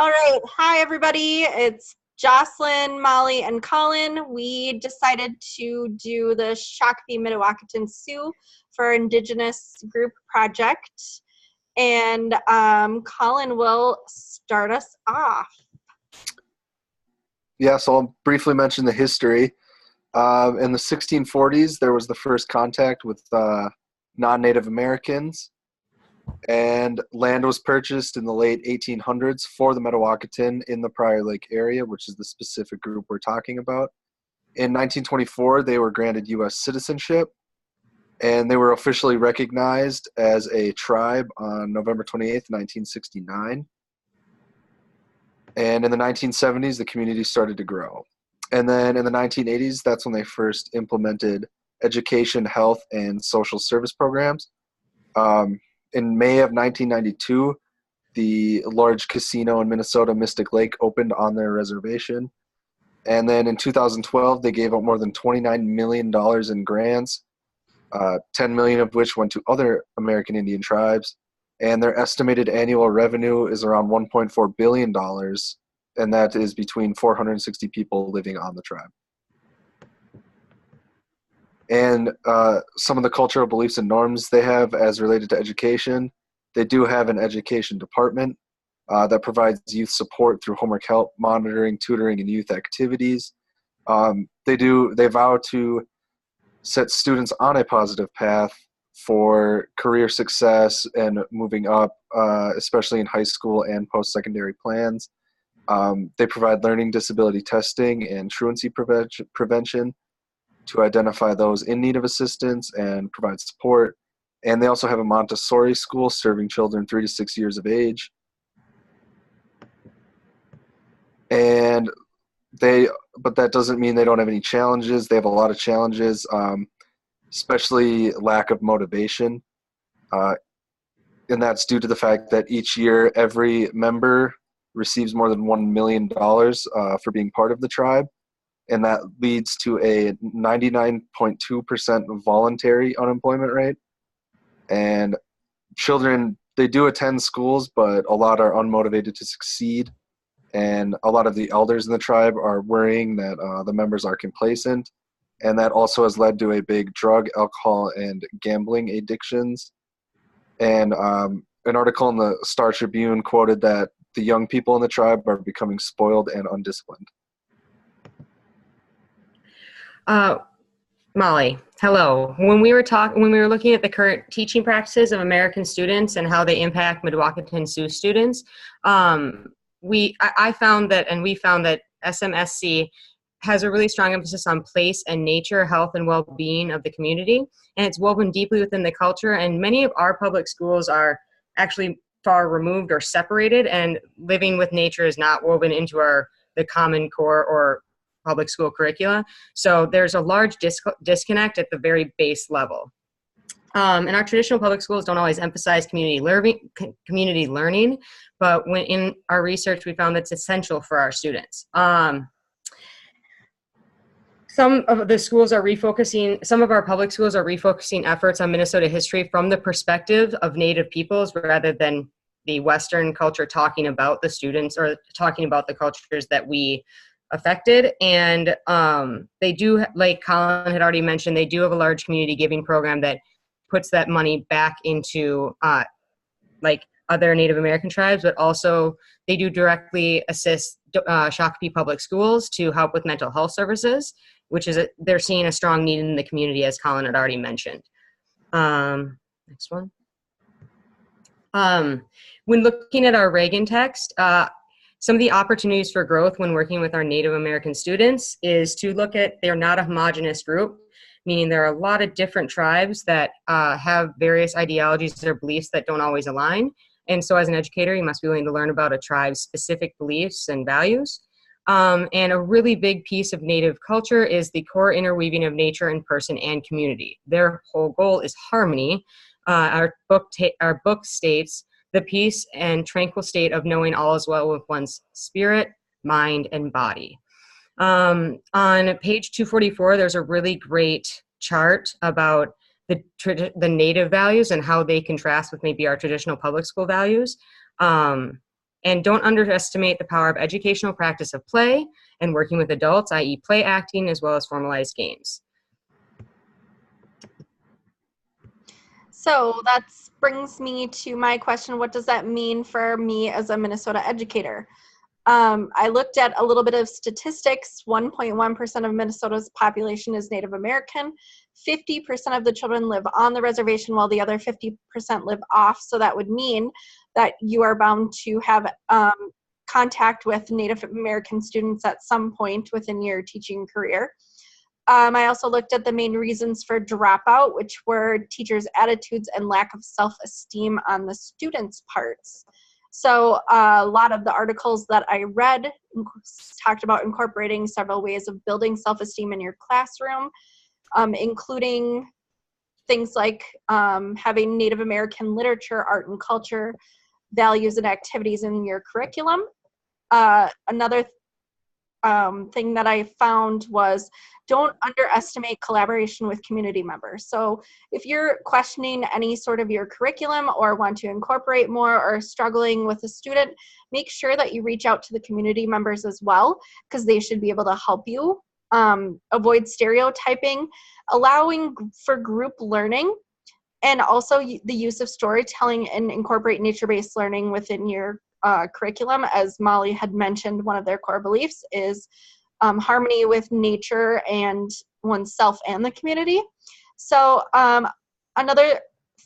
All right. Hi, everybody. It's Jocelyn, Molly, and Colin. We decided to do the Shakopee Mdewakanton Sioux for our Indigenous group project. And Colin will start us off. Yeah, so I'll briefly mention the history. In the 1640s, there was the first contact with non-Native Americans, and land was purchased in the late 1800s for the Mdewakanton in the Prior Lake area, which is the specific group we're talking about. In 1924, they were granted U.S. citizenship, and they were officially recognized as a tribe on November 28th, 1969. And in the 1970s, the community started to grow. And then in the 1980s, that's when they first implemented education, health, and social service programs. In May of 1992, the large casino in Minnesota, Mystic Lake, opened on their reservation. And then in 2012, they gave out more than $29 million in grants, $10 million of which went to other American Indian tribes. And their estimated annual revenue is around $1.4 billion, and that is between 460 people living on the tribe. And some of the cultural beliefs and norms they have as related to education, they do have an education department that provides youth support through homework help, monitoring, tutoring, and youth activities. They vow to set students on a positive path for career success and moving up, especially in high school and post-secondary plans. They provide learning disability testing and truancy prevention to identify those in need of assistance and provide support. And they also have a Montessori school serving children 3 to 6 years of age. But that doesn't mean they don't have any challenges. They have a lot of challenges, especially lack of motivation. And that's due to the fact that each year every member receives more than $1 million for being part of the tribe. And that leads to a 99.2% voluntary unemployment rate. And children, they do attend schools, but a lot are unmotivated to succeed. And a lot of the elders in the tribe are worrying that the members are complacent. And that also has led to a big drug, alcohol, and gambling addictions. And an article in the Star Tribune quoted that the young people in the tribe are becoming spoiled and undisciplined. Molly, hello. When we were looking at the current teaching practices of American students and how they impact Mdewakanton Sioux students, we found that SMSC has a really strong emphasis on place and nature, health, and well-being of the community, and it's woven deeply within the culture. And many of our public schools are actually far removed or separated, and living with nature is not woven into the Common Core or public school curricula. So there's a large disconnect at the very base level. And our traditional public schools don't always emphasize community learning, but when in our research, we found that's essential for our students. Some of our public schools are refocusing efforts on Minnesota history from the perspective of Native peoples rather than the Western culture talking about the students or talking about the cultures that we affected. And they do, like Colin had already mentioned, they do have a large community giving program that puts that money back into like other Native American tribes, but also they do directly assist Shakopee public schools to help with mental health services, which is they're seeing a strong need in the community, as Colin had already mentioned. Next one. When looking at our Reagan text, some of the opportunities for growth when working with our Native American students is to look at, they're not a homogenous group, meaning there are a lot of different tribes that have various ideologies or beliefs that don't always align. And so as an educator, you must be willing to learn about a tribe's specific beliefs and values. And a really big piece of Native culture is the core interweaving of nature and person and community. Their whole goal is harmony. Our book states, the peace and tranquil state of knowing all is well with one's spirit, mind, and body. On page 244, there's a really great chart about the Native values and how they contrast with maybe our traditional public school values. And don't underestimate the power of educational practice of play and working with adults, i.e. play acting, as well as formalized games. So that brings me to my question, what does that mean for me as a Minnesota educator? I looked at a little bit of statistics. 1.1% of Minnesota's population is Native American. 50% of the children live on the reservation while the other 50% live off. So that would mean that you are bound to have contact with Native American students at some point within your teaching career. I also looked at the main reasons for dropout, which were teachers' attitudes and lack of self-esteem on the students' parts. So a lot of the articles that I read talked about incorporating several ways of building self-esteem in your classroom, including things like having Native American literature, art and culture, values and activities in your curriculum. Another thing that I found was don't underestimate collaboration with community members. So if you're questioning any sort of your curriculum or want to incorporate more or struggling with a student, make sure that you reach out to the community members as well, because they should be able to help you. Avoid stereotyping, allowing for group learning, and also the use of storytelling and incorporate nature-based learning within your curriculum. As Molly had mentioned, one of their core beliefs is harmony with nature and oneself and the community. So another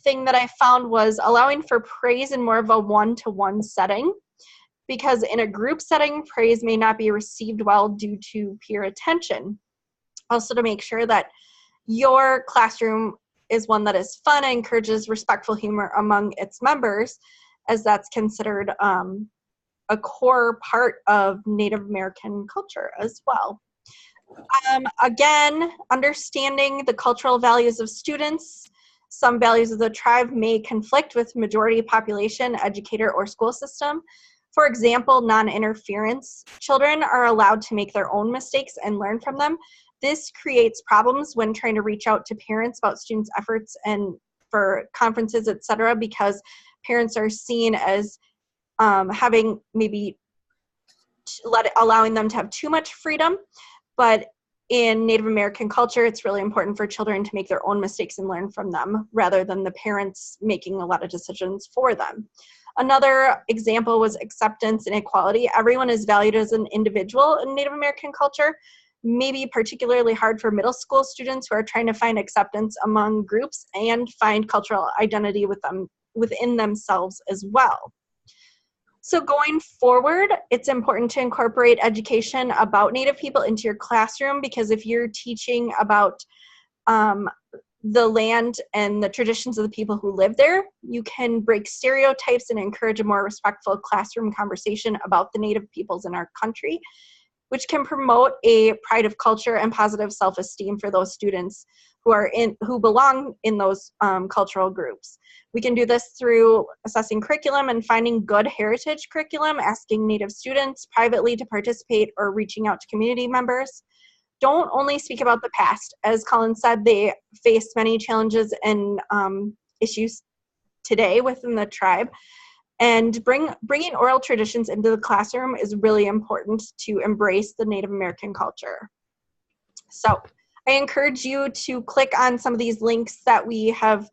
thing that I found was allowing for praise in more of a one-to-one setting, because in a group setting, praise may not be received well due to peer attention. Also, to make sure that your classroom is one that is fun and encourages respectful humor among its members, as that's considered a core part of Native American culture as well. Again, understanding the cultural values of students. Some values of the tribe may conflict with majority population, educator, or school system. For example, non-interference. Children are allowed to make their own mistakes and learn from them. This creates problems when trying to reach out to parents about students' efforts and for conferences, etc., because parents are seen as having maybe allowing them to have too much freedom. But in Native American culture, it's really important for children to make their own mistakes and learn from them rather than the parents making a lot of decisions for them. Another example was acceptance and equality. Everyone is valued as an individual in Native American culture. Maybe particularly hard for middle school students who are trying to find acceptance among groups and find cultural identity within themselves as well. So going forward, it's important to incorporate education about Native people into your classroom, because if you're teaching about the land and the traditions of the people who live there, you can break stereotypes and encourage a more respectful classroom conversation about the Native peoples in our country, which can promote a pride of culture and positive self-esteem for those students who belong in those cultural groups. We can do this through assessing curriculum and finding good heritage curriculum, asking Native students privately to participate, or reaching out to community members. Don't only speak about the past. As Colin said, they face many challenges and issues today within the tribe. And bringing oral traditions into the classroom is really important to embrace the Native American culture. So I encourage you to click on some of these links that we have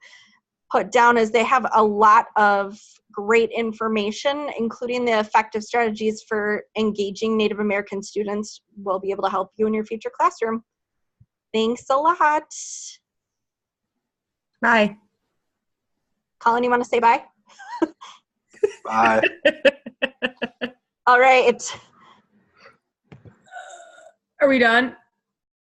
put down, as they have a lot of great information, including the effective strategies for engaging Native American students will be able to help you in your future classroom. Thanks a lot. Bye. Colin, you want to say bye? Bye. All right. Are we done?